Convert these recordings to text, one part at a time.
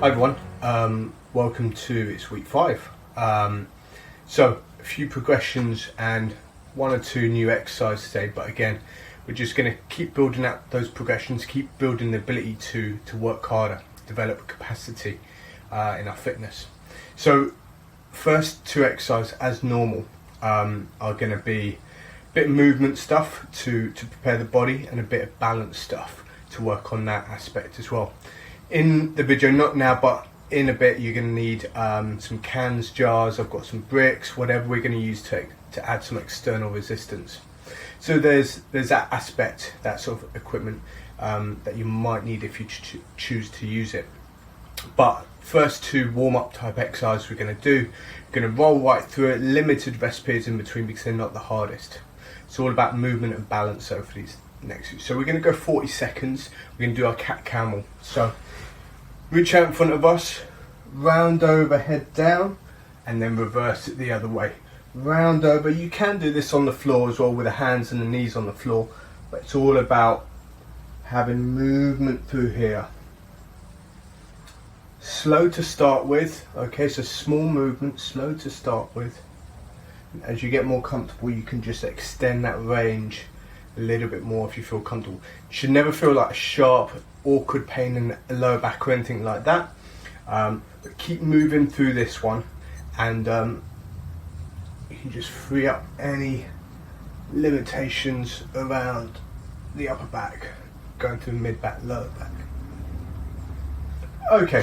Hi everyone, welcome to it's week 5. So a few progressions and 1 or 2 new exercises today, but again we're just going to keep building out those progressions, keep building the ability to work harder, develop capacity in our fitness. So first 2 exercises as normal are going to be a bit of movement stuff to prepare the body and a bit of balance stuff to work on that aspect as well. In the video, not now, but in a bit, you're going to need some cans, jars. I've got some bricks, whatever we're going to use to add some external resistance. So there's that aspect, that sort of equipment that you might need if you choose to use it. But first 2 warm-up type exercises we're going to do. We're going to roll right through it, limited rest periods in between because they're not the hardest. It's all about movement and balance over these next few. So we're going to go 40 seconds. We're going to do our cat camel. So reach out in front of us, round over, head down, and then reverse it the other way. Round over. You can do this on the floor as well with the hands and the knees on the floor, but it's all about having movement through here. Slow to start with, okay, so small movement, slow to start with. And as you get more comfortable, you can just extend that range a little bit more if you feel comfortable. You should never feel like a sharp, awkward pain in the lower back or anything like that. But keep moving through this one, and you can just free up any limitations around the upper back, going through mid back, lower back. Okay,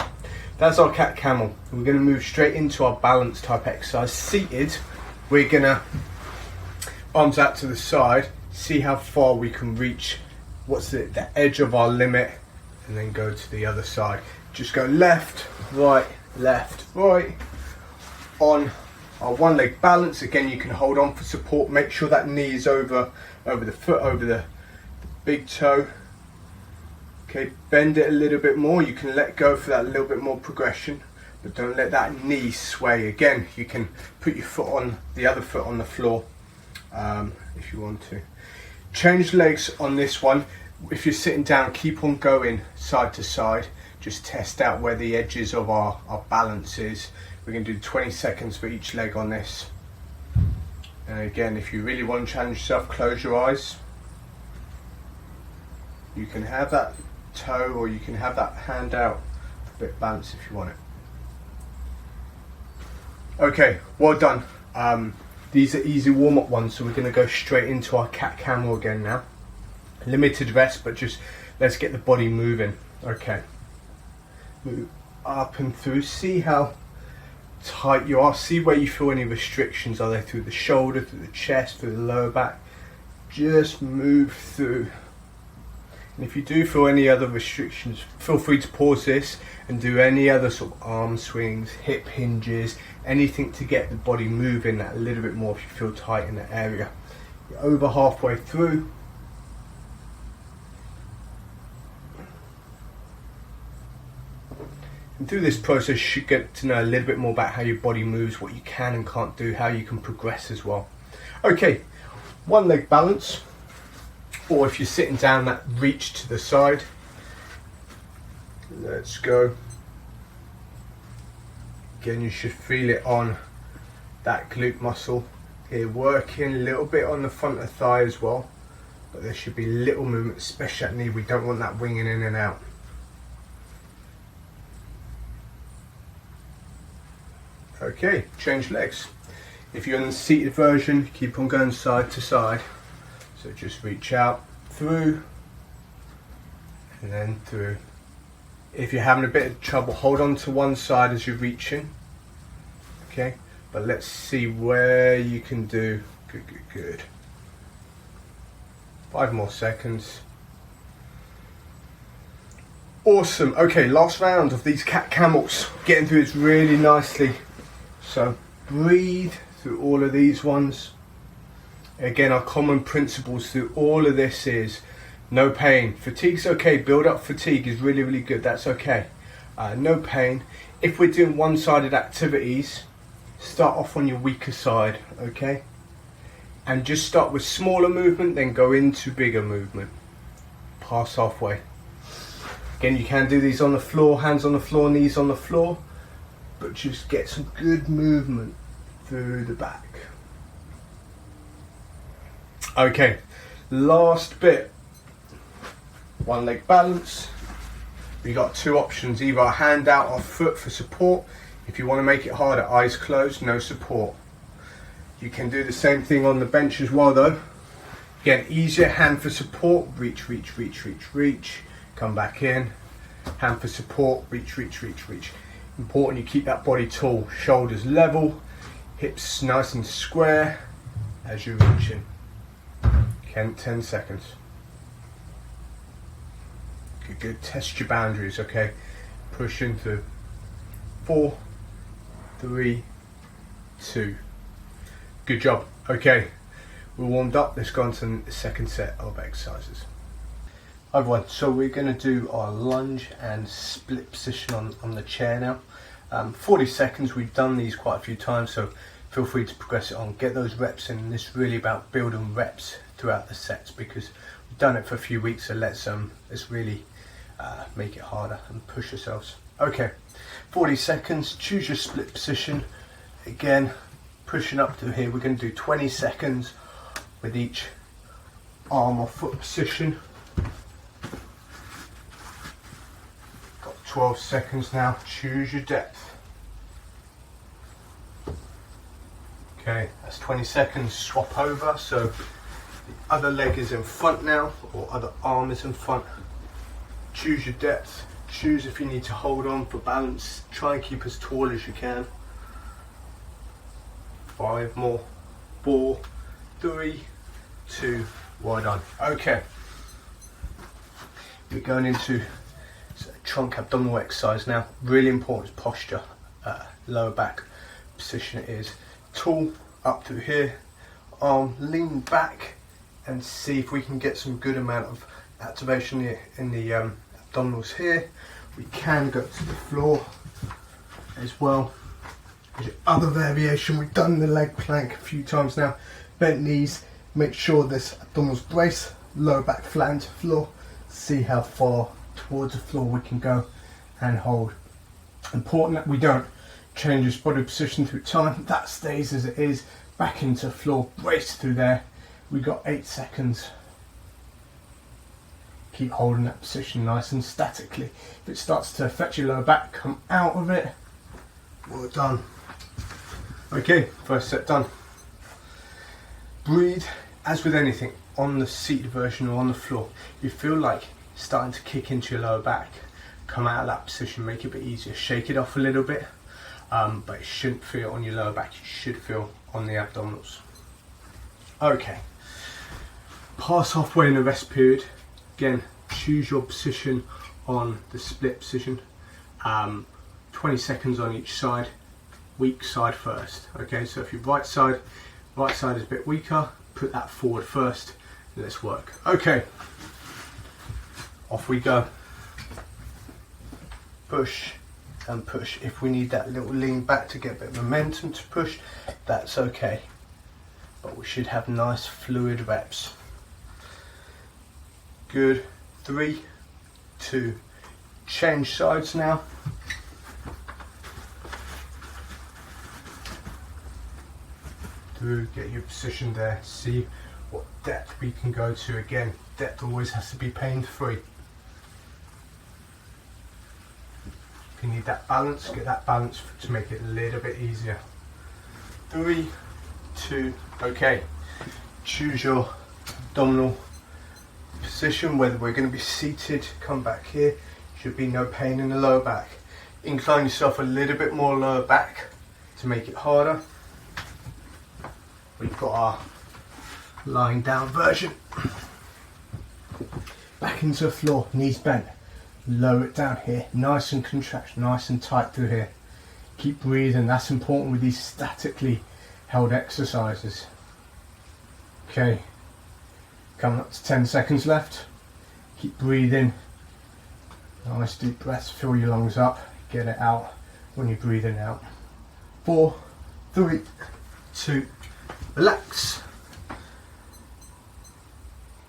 that's our cat camel. We're going to move straight into our balance type exercise. Seated, we're going to arms out to the side, see how far we can reach, what's the edge of our limit, and then go to the other side. Just go left, right, on our 1 leg balance. Again, you can hold on for support. Make sure that knee is over the foot, over the big toe. Okay, bend it a little bit more. You can let go for that little bit more progression, but don't let that knee sway. Again, you can put your foot on the other foot on the floor if you want to. Change legs on this one. If you're sitting down, keep on going side to side. Just test out where the edges of our balance is. We're going to do 20 seconds for each leg on this. And again, if you really want to challenge yourself, close your eyes. You can have that toe or you can have that hand out for a bit of balance if you want it. Okay, well done. These are easy warm-up ones, so we're going to go straight into our cat camel again now. Limited rest, but just let's get the body moving. Okay, move up and through. See how tight you are. See where you feel any restrictions. Are they through the shoulder, through the chest, through the lower back? Just move through. And if you do feel any other restrictions, feel free to pause this and do any other sort of arm swings, hip hinges, anything to get the body moving that a little bit more if you feel tight in that area. You're over halfway through. And through this process, you should get to know a little bit more about how your body moves, what you can and can't do, how you can progress as well. Okay, 1 leg balance, or if you're sitting down, that reach to the side. Let's go. Again, you should feel it on that glute muscle here, working a little bit on the front of the thigh as well, but there should be little movement, especially at knee. We don't want that winging in and out. Okay, change legs. If you're in the seated version, keep on going side to side. So just reach out through and then through. If you're having a bit of trouble, hold on to one side as you're reaching. Okay, but let's see where you can do. Good. 5 more seconds. Awesome. Okay, last round of these cat camels. Getting through this really nicely. So breathe through all of these ones. Again, our common principles through all of this is no pain. Fatigue's okay. Build up fatigue is really, really good. That's okay. No pain. If we're doing one-sided activities, start off on your weaker side, okay? And just start with smaller movement, then go into bigger movement. Pass halfway. Again, you can do these on the floor, hands on the floor, knees on the floor, but just get some good movement through the back. Okay, last bit, one leg balance. We got two options, either a hand out or foot for support. If you want to make it harder, eyes closed, no support. You can do the same thing on the bench as well though. Again, easier, hand for support, reach, reach, reach, reach, reach, come back in, hand for support, reach, reach, reach, reach. Important you keep that body tall, shoulders level, hips nice and square as you're reaching. 10 seconds. Good, test your boundaries, okay? Push into 4, 3, 2. Good job. Okay, we're warmed up. Let's go on to the second set of exercises. Hi everyone, so we're going to do our lunge and split position on the chair now. 40 seconds, we've done these quite a few times, so feel free to progress it on. Get those reps in. This is really about building reps throughout the sets because we've done it for a few weeks, so let's really make it harder and push yourselves. Okay, 40 seconds, choose your split position. Again, pushing up to here, we're going to do 20 seconds with each arm or foot position. Got 12 seconds now, choose your depth. Okay, that's 20 seconds, swap over, so the other leg is in front now, or other arm is in front. Choose your depth, choose if you need to hold on for balance, try and keep as tall as you can. 5 more, 4, 3, 2, well done. Okay, we're going into trunk abdominal exercise now. Really important is posture, lower back position it is. Tall up through here, arm lean back and see if we can get some good amount of activation in the abdominals here. We can go to the floor as well. There's your other variation, we've done the leg plank a few times now. Bent knees, make sure this abdominals brace, lower back flat into the floor. See how far towards the floor we can go and hold. Important that we don't change this body position through time, that stays as it is, back into the floor, brace through there. We got 8 seconds. Keep holding that position nice and statically. If it starts to affect your lower back, come out of it. Well done. Okay, first set done. Breathe, as with anything, on the seated version or on the floor. You feel like starting to kick into your lower back, come out of that position, make it a bit easier, shake it off a little bit. But it shouldn't feel on your lower back, you should feel on the abdominals. Okay, pass halfway in the rest period. Again, choose your position on the split position. 20 seconds on each side, weak side first. Okay, so if your right side is a bit weaker, put that forward first. Let's work. Okay, off we go. Push and push. If we need that little lean back to get a bit of momentum to push, that's okay. But we should have nice fluid reps. Good. 3, 2, change sides now. Through, get your position there, see what depth we can go to. Again, depth always has to be pain-free. If you need that balance, get that balance to make it a little bit easier. 3, 2, okay. Choose your abdominal position, whether we're going to be seated, come back here. Should be no pain in the lower back. Incline yourself a little bit more lower back to make it harder. We've got our lying down version. Back into the floor, knees bent. Lower it down here, nice and contract, nice and tight through here. Keep breathing, that's important with these statically held exercises. Okay, coming up to 10 seconds left. Keep breathing. Nice deep breaths, fill your lungs up, get it out when you're breathing out. 4, 3, 2, relax.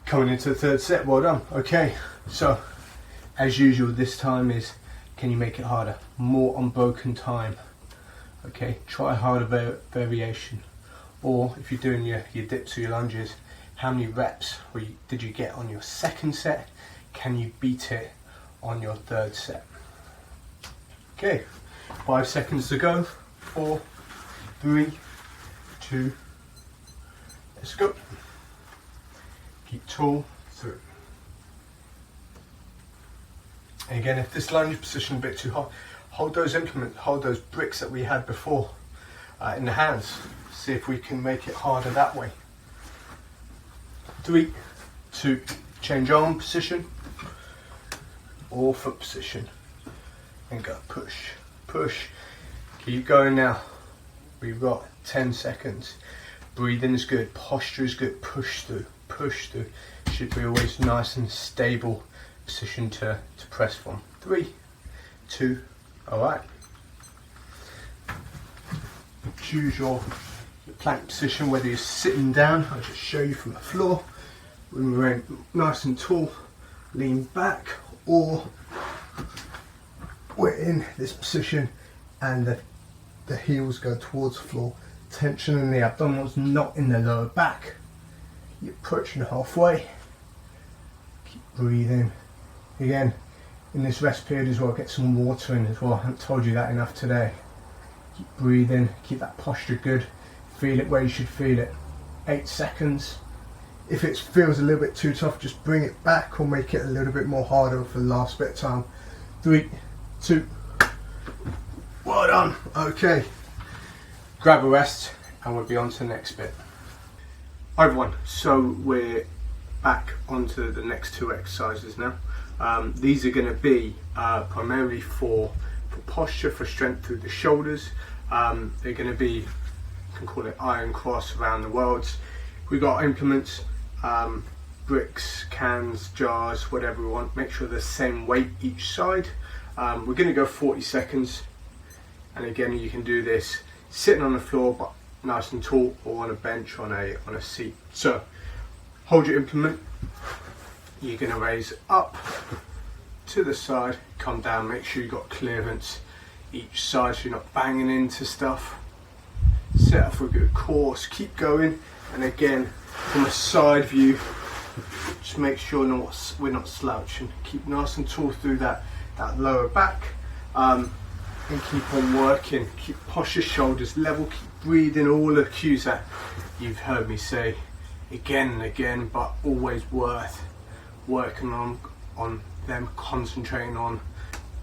Coming into the third set, well done. Okay, so as usual this time is, can you make it harder? More unbroken time. Okay, try harder variation. Or if you're doing your dips or your lunges, how many reps did you get on your second set? Can you beat it on your third set? Okay, 5 seconds to go. 4, 3, 2, let's go. Keep tall through. And again, if this lunge position is a bit too hot, hold those implements, hold those bricks that we had before in the hands. See if we can make it harder that way. 3, 2, change arm position or foot position and go. Push, push. Keep going now. We've got 10 seconds. Breathing is good, posture is good. Push through, push through. Should be always nice and stable position to press from. 3, 2, all right. Choose your plank position, whether you're sitting down. I'll just show you from the floor. Remain nice and tall, lean back, or we're in this position and the heels go towards the floor. Tension in the abdominals, not in the lower back. You're approaching halfway. Keep breathing. Again, in this rest period as well, get some water in as well. I haven't told you that enough today. Keep breathing, keep that posture good. Feel it where you should feel it. 8 seconds. If it feels a little bit too tough, just bring it back or make it a little bit more harder for the last bit of time. 3, 2, well done. Okay, grab a rest and we'll be on to the next bit. Hi everyone, so we're back onto the next 2 exercises now. These are going to be primarily for posture, for strength through the shoulders. They're going to be, you can call it iron cross around the worlds. We've got implements, bricks, cans, jars, whatever we want. Make sure they're the same weight each side. We're going to go 40 seconds. And again, you can do this sitting on the floor, but nice and tall, or on a bench, on a seat. So, hold your implement. You're going to raise up to the side, come down. Make sure you've got clearance each side, so you're not banging into stuff. Set up for a good course. Keep going. And again, from a side view, just make sure we're not slouching. Keep nice and tall through that lower back, and keep on working. Keep posture, shoulders level. Keep breathing. All the cues that you've heard me say again and again, but always worth working on them. Concentrating on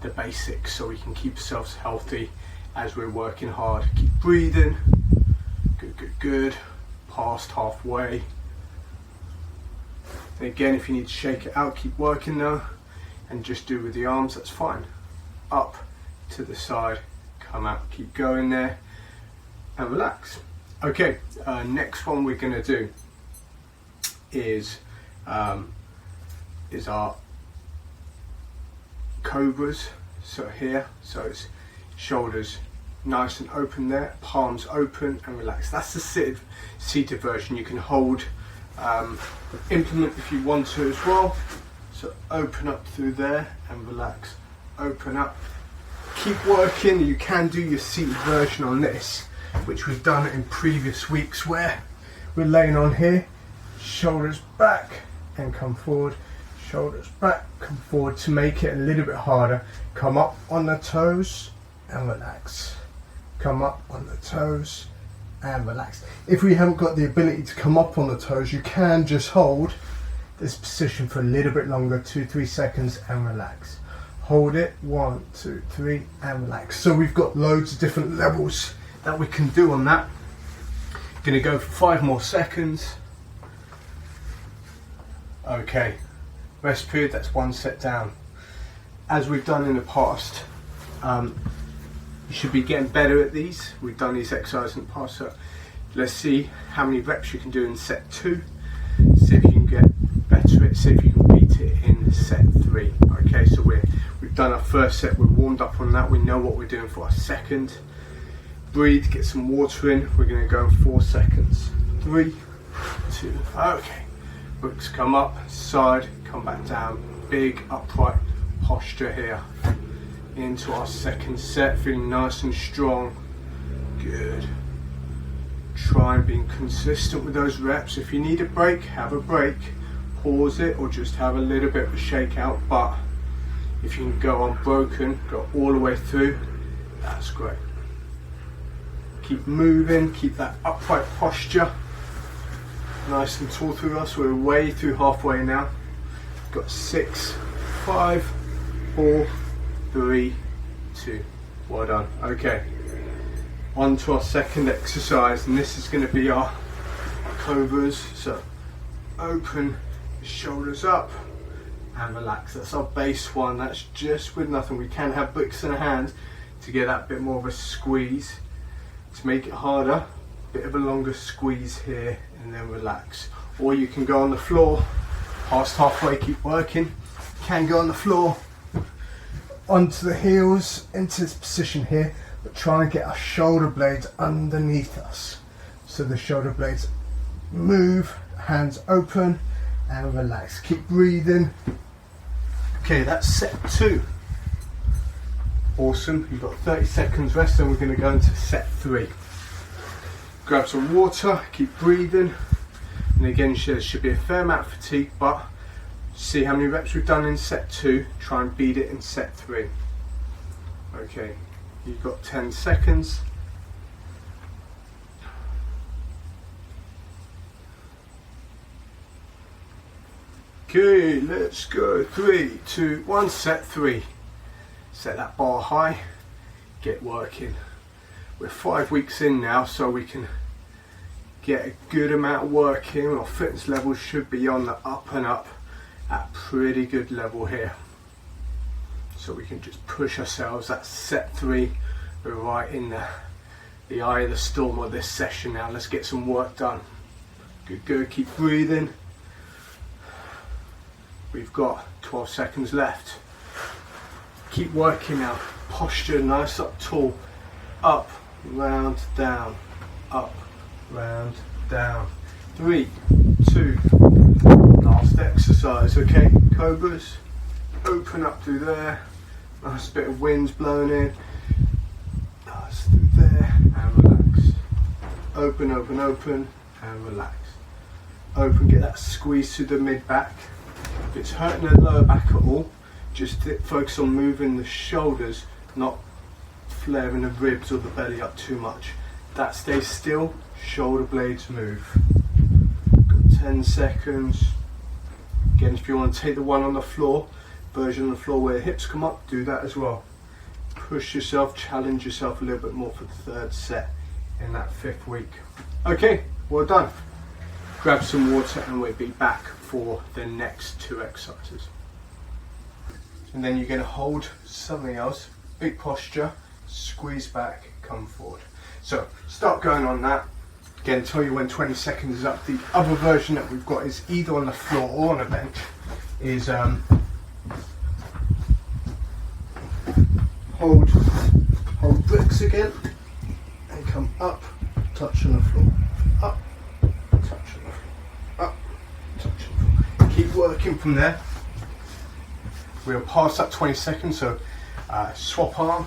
the basics so we can keep ourselves healthy as we're working hard. Keep breathing. Good, good, good. Past halfway. And again, if you need to shake it out, keep working now, and just do with the arms, that's fine. Up to the side, come out, keep going there, and relax. Okay, next one we're going to do is our Cobras. So here, so it's shoulders nice and open there, palms open and relax. That's the seated version. You can hold implement if you want to as well. So open up through there and relax. Open up. Keep working. You can do your seated version on this, which we've done in previous weeks, where we're laying on here, shoulders back and come forward, shoulders back, come forward. To make it a little bit harder, come up on the toes and relax. Come up on the toes and relax. If we haven't got the ability to come up on the toes, you can just hold this position for a little bit longer, 2-3 seconds, and relax. Hold it, 1, 2, 3, and relax. So we've got loads of different levels that we can do on that. Gonna go for 5 more seconds. Okay, rest period, that's 1 set down. As we've done in the past, you should be getting better at these. We've done these exercises in the past, so let's see how many reps you can do in set 2. See if you can get better at it, see if you can beat it in set 3. Okay, so we've done our first set, we're warmed up on that, we know what we're doing for our second. Breathe, get some water in. We're going to go in 4 seconds. 3, 2, okay. Bricks come up, side, come back down. Big, upright, posture here. Into our second set, feeling nice and strong. Good. Try and be consistent with those reps. If you need a break, have a break. Pause it or just have a little bit of a shakeout. But if you can go unbroken, go all the way through, that's great. Keep moving, keep that upright posture. Nice and tall through us. We're way through halfway now. Got 6, 5, 4, 3, 2. Well done. Okay. On to our second exercise, and this is going to be our Cobras. So open the shoulders up and relax. That's our base one. That's just with nothing. We can have bricks in our hands to get that bit more of a squeeze. To make it harder, bit of a longer squeeze here and then relax. Or you can go on the floor, past halfway, keep working. You can go on the floor, onto the heels, into this position here. But try and get our shoulder blades underneath us. So the shoulder blades move, hands open and relax. Keep breathing. Okay, that's set 2. Awesome, you've got 30 seconds rest and we're going to go into set 3. Grab some water, keep breathing. And again, there should be a fair amount of fatigue, but see how many reps we've done in set 2. Try and beat it in set 3. Okay. You've got 10 seconds. Okay, let's go. 3, 2, 1, set 3. Set that bar high, get working. We're 5 weeks in now, so we can get a good amount of work in. Our fitness levels should be on the up and up at pretty good level here. So we can just push ourselves. That's set 3. We're right in the eye of the storm of this session now. Let's get some work done. Good, good. Keep breathing. We've got 12 seconds left. Keep working now. Posture nice up tall. Up, round, down. Up, round, down. 3, 2. Last exercise. Okay, Cobras. Open up through there. Nice bit of wind blowing in. Nice through there and relax. Open, open, open and relax. Open, get that squeeze through the mid back. If it's hurting the lower back at all, just focus on moving the shoulders, not flaring the ribs or the belly up too much. That stays still, shoulder blades move. Got 10 seconds. Again, if you want to take the one on the floor, version on the floor where the hips come up, do that as well. Push yourself, challenge yourself a little bit more for the 3rd set in that 5th week. Okay, well done. Grab some water and we'll be back for the next 2 exercises. And then you're going to hold something else, big posture, squeeze back, come forward. So start going on that. Again, tell you when 20 seconds is up. The other version that we've got is either on the floor or on a bench. Is hold bricks again and come up, touch on the floor, up, touch on the floor, up, touch on the floor. Keep working from there. We'll pass that 20 seconds, so swap arm.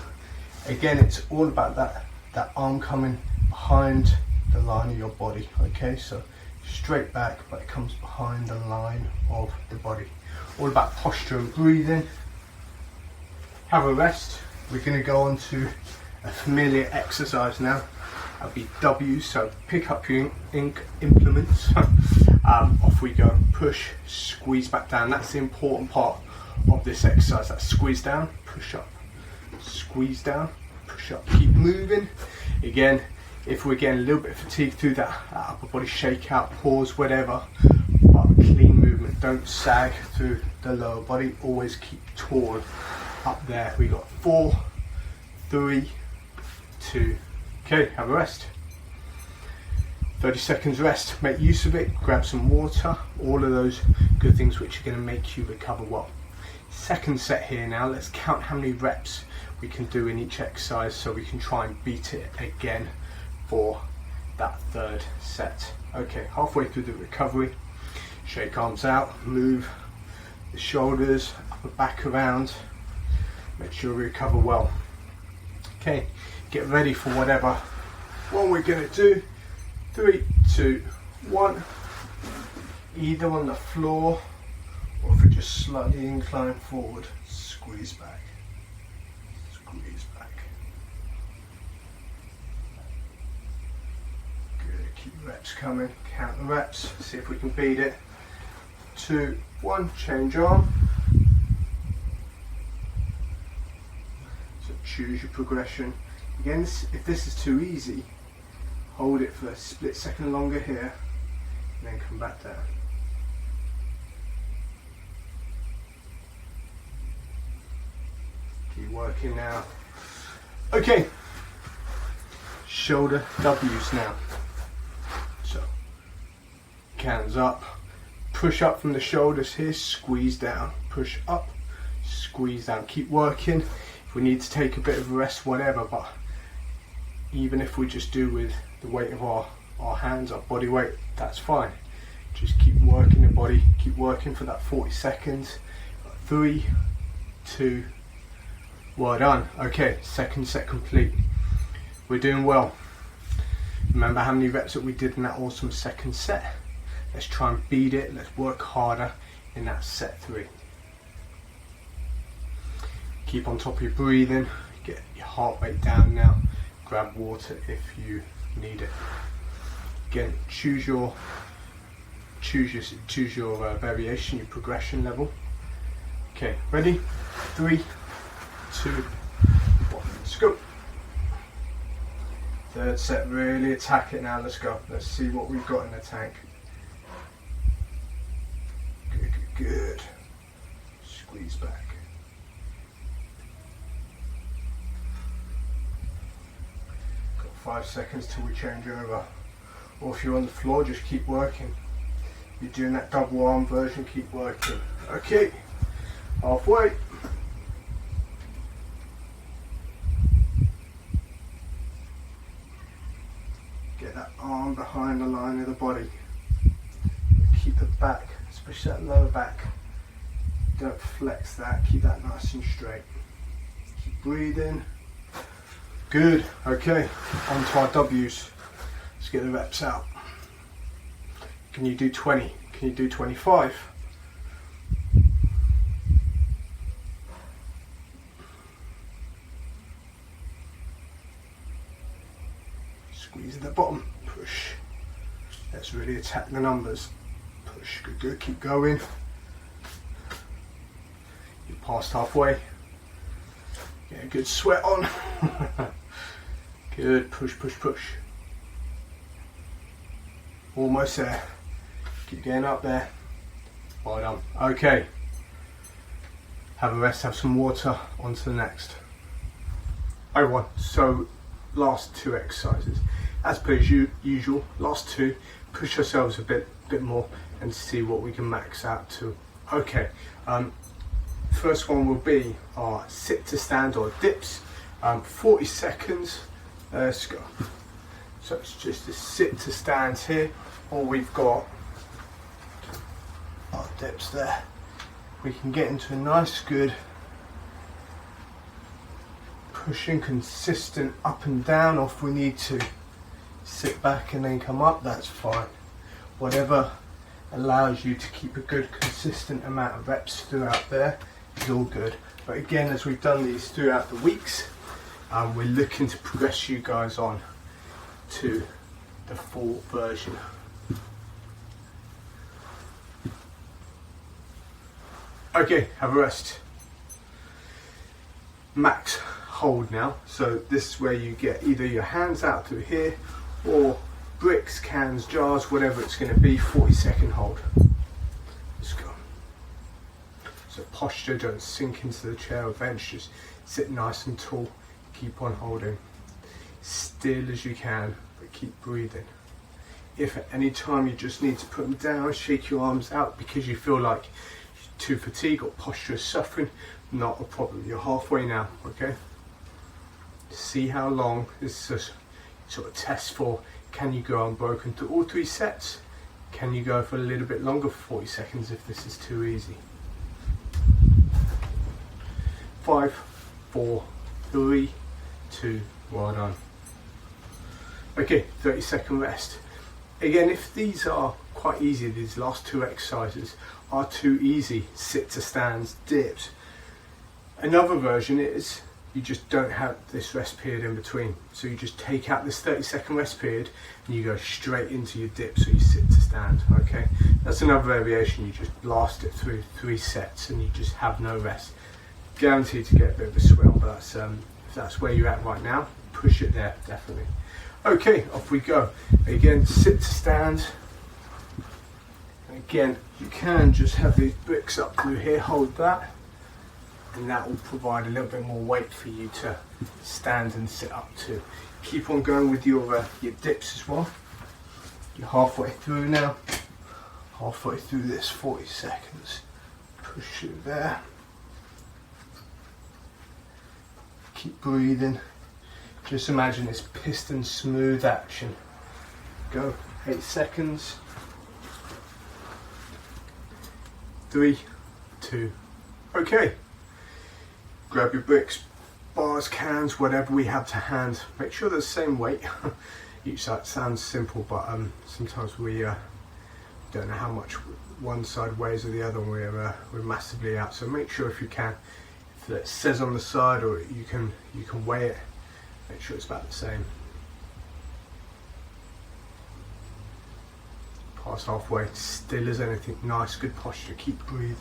Again, it's all about that arm coming behind the line of your body. Okay, so straight back, but it comes behind the line of the body. All about posture and breathing. Have a rest. We're going to go on to a familiar exercise now. That'll be W, so pick up your implements. Off we go. Push, squeeze back down. That's the important part of this exercise. That squeeze down, push up, squeeze down, push up. Keep moving. Again, if we're getting a little bit fatigued through that upper body shakeout, pause, whatever, but clean movement. Don't sag through the lower body. Always keep tall up there. We got 4, 3, 2. Okay, have a rest. 30 seconds rest. Make use of it. Grab some water. All of those good things which are going to make you recover well. Second set here now. Let's count how many reps we can do in each exercise so we can try and beat it again for that 3rd set. Okay, halfway through the recovery. Shake arms out. Move the shoulders, upper back around. Make sure we recover well. Okay, get ready for whatever one we're going to do. 3, 2, 1. Either on the floor, or if we just slightly incline forward, squeeze back. Squeeze back. Good, keep reps coming. Count the reps, see if we can beat it. 2, 1, change arm. So choose your progression. Again, if this is too easy, hold it for a split second longer here, and then come back down. Keep working now. Okay, shoulder W's now. So, hands up, push up from the shoulders here, squeeze down, push up, squeeze down. Keep working. If we need to take a bit of a rest, whatever, but even if we just do with the weight of our hands, our body weight, that's fine. Just keep working the body, keep working for that 40 seconds. 3, 2, well done. Okay, second set complete. We're doing well. Remember how many reps that we did in that awesome second set? Let's try and beat it. Let's work harder in that set 3. Keep on top of your breathing. Get your heart rate down now. Grab water if you need it. Again, choose your variation, your progression level. Okay, ready? 3, 2, 1. Let's go. Third set, really attack it now. Let's go. Let's see what we've got in the tank. Good, good, good. Squeeze back. Got 5 seconds till we change over. Or if you're on the floor, just keep working. You're doing that double arm version, keep working. Okay, halfway. Get that arm behind the line of the body. Keep the back, especially that lower back. Don't flex that, keep that nice and straight. Keep breathing. Good, okay, on to our W's. Let's get the reps out. Can you do 20? Can you do 25? Squeeze at the bottom, push. Let's really attack the numbers. Push, good, good, keep going. You're past halfway. Get a good sweat on. Good, push, push, push. Almost there. Keep getting up there. Well done. Okay. Have a rest, have some water, on to the next. Everyone, so last 2 exercises. As per usual, last 2, push ourselves a bit more and see what we can max out to. Okay, first one will be our sit to stand or dips. 40 seconds. Let's go. So it's just a sit to stand here. Or we've got our dips there. We can get into a nice good pushing consistent up and down, or if we need to sit back and then come up, that's fine. Whatever allows you to keep a good consistent amount of reps throughout there is all good. But again, as we've done these throughout the weeks, we're looking to progress you guys on to the full version. Okay, have a rest. Max hold now. So this is where you get either your hands out through here or bricks, cans, jars, whatever it's going to be. 40-second hold. Let's go. So posture, don't sink into the chair or bench, just sit nice and tall. Keep on holding. Still as you can, but keep breathing. If at any time you just need to put them down, shake your arms out because you feel like too fatigued or posture is suffering, not a problem. You're halfway now, okay? See how long. This is a sort of test for, can you go unbroken through all 3 sets? Can you go for a little bit longer, for 40 seconds if this is too easy? 5, 4, 3, 2, well done. Okay, 30-second rest. Again, if these are quite easy, these last two exercises are too easy, sit to stands, dips. Another version is you just don't have this rest period in between. So you just take out this 30-second rest period and you go straight into your dips, so you sit to stand, okay? That's another variation. You just blast it through 3 sets and you just have no rest. Guaranteed to get a bit of a swell, but that's, if that's where you're at right now, push it there, definitely. Okay, off we go. Again, sit to stand. Again, you can just have these bricks up through here, hold that, and that will provide a little bit more weight for you to stand and sit up to. Keep on going with your dips as well. You're halfway through now. Halfway through this 40 seconds. Push it there. Keep breathing. Just imagine this piston smooth action. Go, 8 seconds. 3, 2, okay. Grab your bricks, bars, cans, whatever we have to hand. Make sure they're the same weight. Each side sounds simple, but sometimes we don't know how much one side weighs or the other, and we're massively out. So make sure if you can, if it says on the side or you can weigh it, make sure it's about the same. Pass halfway, still as anything, nice, good posture, keep breathing.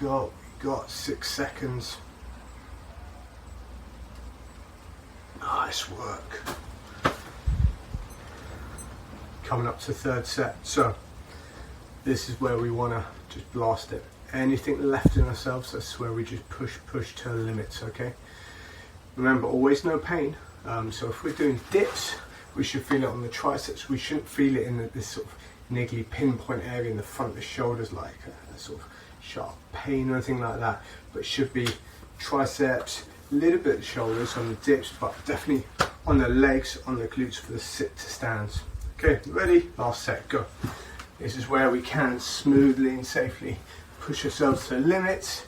We got 6 seconds. Nice work. Coming up to third set. So this is where we want to just blast it. Anything left in ourselves, that's where we just push to the limits, okay? Remember, always no pain. So if we're doing dips, we should feel it on the triceps. We shouldn't feel it in this sort of niggly pinpoint area in the front of the shoulders, like a sort of sharp pain or anything like that. But it should be triceps, a little bit of the shoulders on the dips, but definitely on the legs, on the glutes for the sit to stands. Okay, ready? Last set, go. This is where we can smoothly and safely push ourselves to the limits.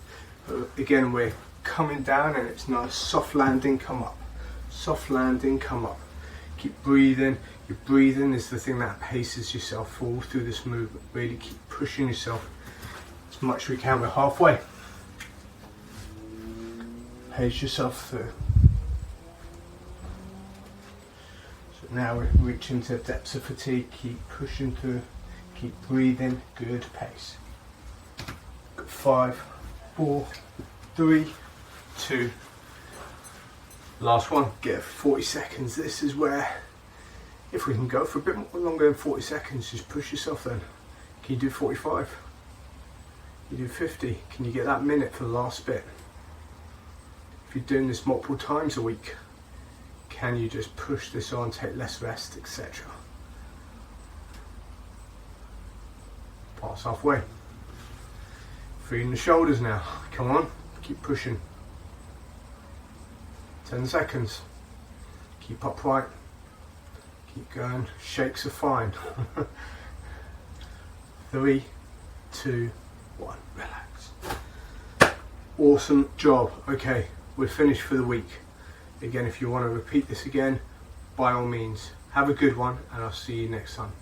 Again, we're coming down and it's nice, soft landing, come up. Soft landing, come up. Keep breathing. Your breathing is the thing that paces yourself all through this movement. Really keep pushing yourself as much as we can. We're halfway. Pace yourself through. So now we're reaching to depths of fatigue. Keep pushing through. Keep breathing. Good pace. 5, 4, 3, 2. Last one, get 40 seconds. This is where, if we can go for a bit more longer than 40 seconds, just push yourself then. Can you do 45? Can you do 50? Can you get that minute for the last bit? If you're doing this multiple times a week, can you just push this on, take less rest, etc.? Pass halfway. Freeing the shoulders now. Come on, keep pushing. 10 seconds. Keep upright. Keep going. Shakes are fine. 3, 2, 1. Relax. Awesome job. Okay, we're finished for the week. Again, if you want to repeat this again, by all means, have a good one, and I'll see you next time.